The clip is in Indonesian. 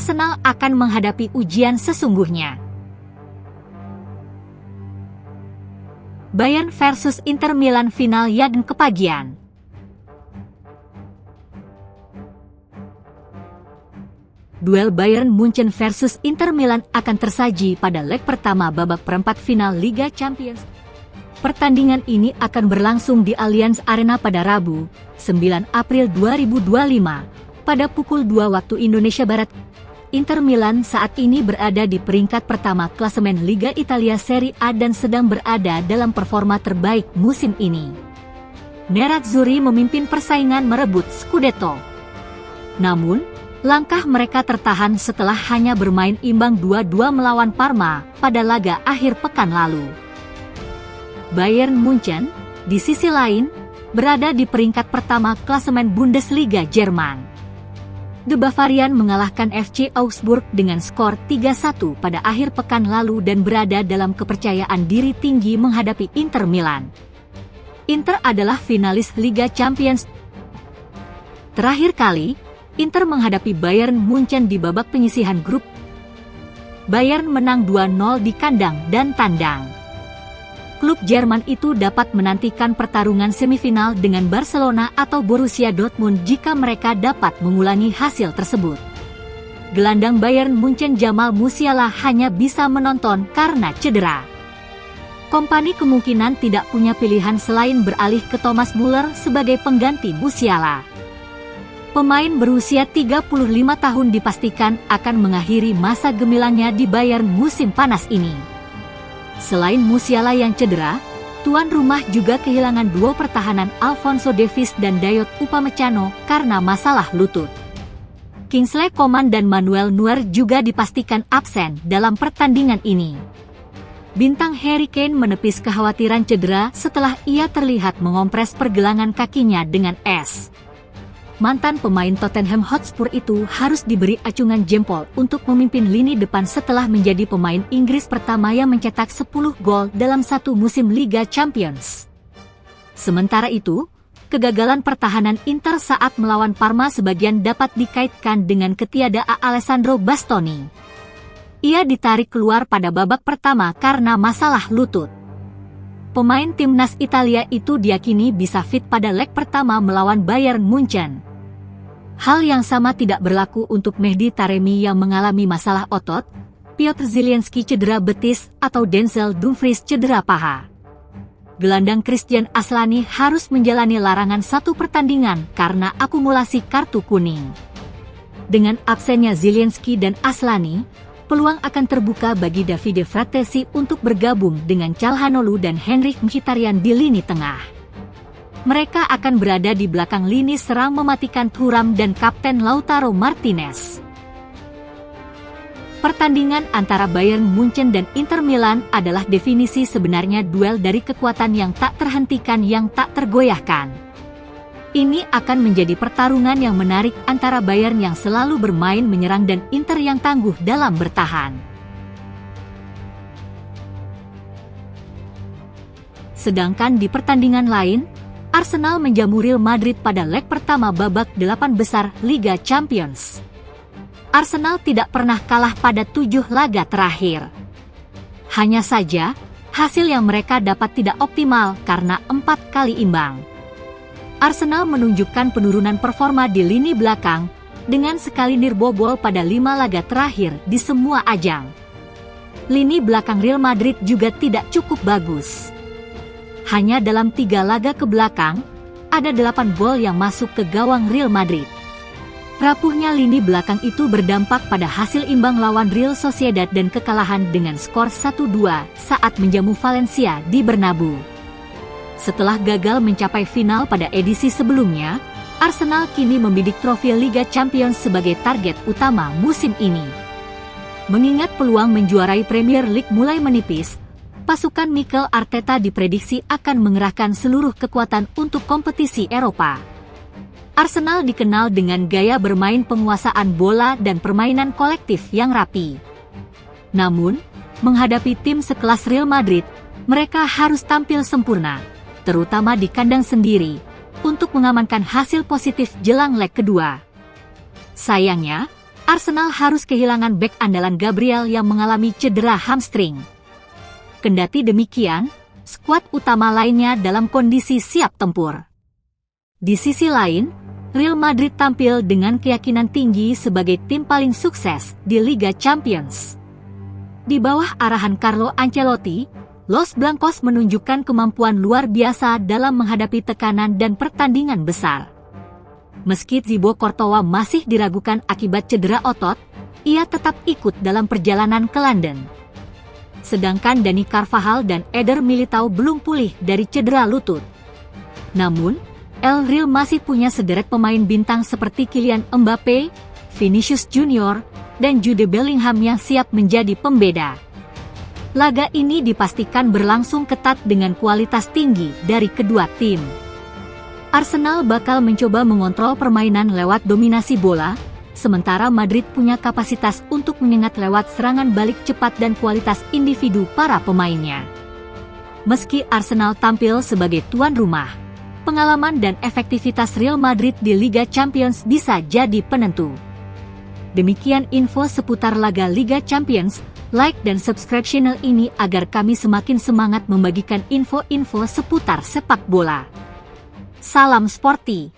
Arsenal akan menghadapi ujian sesungguhnya. Bayern versus Inter Milan final yang kepagian. Duel Bayern Munchen versus Inter Milan akan tersaji pada leg pertama babak perempat final Liga Champions. Pertandingan ini akan berlangsung di Allianz Arena pada Rabu, 9 April 2025, pada pukul 2 waktu Indonesia Barat. Inter Milan saat ini berada di peringkat pertama klasemen Liga Italia Serie A dan sedang berada dalam performa terbaik musim ini. Nerazzurri memimpin persaingan merebut Scudetto. Namun, langkah mereka tertahan setelah hanya bermain imbang 2-2 melawan Parma pada laga akhir pekan lalu. Bayern Munchen, di sisi lain, berada di peringkat pertama klasemen Bundesliga Jerman. The Bavarian mengalahkan FC Augsburg dengan skor 3-1 pada akhir pekan lalu dan berada dalam kepercayaan diri tinggi menghadapi Inter Milan. Inter adalah finalis Liga Champions. Terakhir kali, Inter menghadapi Bayern Munchen di babak penyisihan grup. Bayern menang 2-0 di kandang dan tandang. Klub Jerman itu dapat menantikan pertarungan semifinal dengan Barcelona atau Borussia Dortmund jika mereka dapat mengulangi hasil tersebut. Gelandang Bayern Munchen Jamal Musiala hanya bisa menonton karena cedera. Kompani kemungkinan tidak punya pilihan selain beralih ke Thomas Müller sebagai pengganti Musiala. Pemain berusia 35 tahun dipastikan akan mengakhiri masa gemilangnya di Bayern musim panas ini. Selain Musiala yang cedera, tuan rumah juga kehilangan duo pertahanan Alphonso Davies dan Dayot Upamecano karena masalah lutut. Kingsley Coman dan Manuel Neuer juga dipastikan absen dalam pertandingan ini. Bintang Harry Kane menepis kekhawatiran cedera setelah ia terlihat mengompres pergelangan kakinya dengan es. Mantan pemain Tottenham Hotspur itu harus diberi acungan jempol untuk memimpin lini depan setelah menjadi pemain Inggris pertama yang mencetak 10 gol dalam satu musim Liga Champions. Sementara itu, kegagalan pertahanan Inter saat melawan Parma sebagian dapat dikaitkan dengan ketiadaan Alessandro Bastoni. Ia ditarik keluar pada babak pertama karena masalah lutut. Pemain timnas Italia itu diyakini bisa fit pada leg pertama melawan Bayern Munchen. Hal yang sama tidak berlaku untuk Mehdi Taremi yang mengalami masalah otot, Piotr Zielinski cedera betis atau Denzel Dumfries cedera paha. Gelandang Christian Aslani harus menjalani larangan satu pertandingan karena akumulasi kartu kuning. Dengan absennya Zielinski dan Aslani, peluang akan terbuka bagi Davide Fratesi untuk bergabung dengan Calhanoglu dan Henrikh Mkhitaryan di lini tengah. Mereka akan berada di belakang lini serang mematikan Thuram dan Kapten Lautaro Martinez. Pertandingan antara Bayern Munchen dan Inter Milan adalah definisi sebenarnya duel dari kekuatan yang tak terhentikan yang tak tergoyahkan. Ini akan menjadi pertarungan yang menarik antara Bayern yang selalu bermain menyerang dan Inter yang tangguh dalam bertahan. Sedangkan di pertandingan lain, Arsenal menjamu Real Madrid pada leg pertama babak 8 besar Liga Champions. Arsenal tidak pernah kalah pada 7 laga terakhir. Hanya saja, hasil yang mereka dapat tidak optimal karena 4 kali imbang. Arsenal menunjukkan penurunan performa di lini belakang, dengan sekali nirbobol pada 5 laga terakhir di semua ajang. Lini belakang Real Madrid juga tidak cukup bagus. Hanya dalam 3 laga ke belakang, ada 8 gol yang masuk ke gawang Real Madrid. Rapuhnya lini belakang itu berdampak pada hasil imbang lawan Real Sociedad dan kekalahan dengan skor 1-2 saat menjamu Valencia di Bernabeu. Setelah gagal mencapai final pada edisi sebelumnya, Arsenal kini membidik trofi Liga Champions sebagai target utama musim ini. Mengingat peluang menjuarai Premier League mulai menipis, pasukan Mikel Arteta diprediksi akan mengerahkan seluruh kekuatan untuk kompetisi Eropa. Arsenal dikenal dengan gaya bermain penguasaan bola dan permainan kolektif yang rapi. Namun, menghadapi tim sekelas Real Madrid, mereka harus tampil sempurna, terutama di kandang sendiri, untuk mengamankan hasil positif jelang leg kedua. Sayangnya, Arsenal harus kehilangan bek andalan Gabriel yang mengalami cedera hamstring. Kendati demikian, skuad utama lainnya dalam kondisi siap tempur. Di sisi lain, Real Madrid tampil dengan keyakinan tinggi sebagai tim paling sukses di Liga Champions. Di bawah arahan Carlo Ancelotti, Los Blancos menunjukkan kemampuan luar biasa dalam menghadapi tekanan dan pertandingan besar. Meski Thibaut Courtois masih diragukan akibat cedera otot, ia tetap ikut dalam perjalanan ke London. Sedangkan Dani Carvajal dan Eder Militao belum pulih dari cedera lutut. Namun, El Real masih punya sederet pemain bintang seperti Kylian Mbappe, Vinicius Junior, dan Jude Bellingham yang siap menjadi pembeda. Laga ini dipastikan berlangsung ketat dengan kualitas tinggi dari kedua tim. Arsenal bakal mencoba mengontrol permainan lewat dominasi bola, sementara Madrid punya kapasitas untuk menyengat lewat serangan balik cepat dan kualitas individu para pemainnya. Meski Arsenal tampil sebagai tuan rumah, pengalaman dan efektivitas Real Madrid di Liga Champions bisa jadi penentu. Demikian info seputar laga Liga Champions. Like dan subscribe channel ini agar kami semakin semangat membagikan info-info seputar sepak bola. Salam sporty.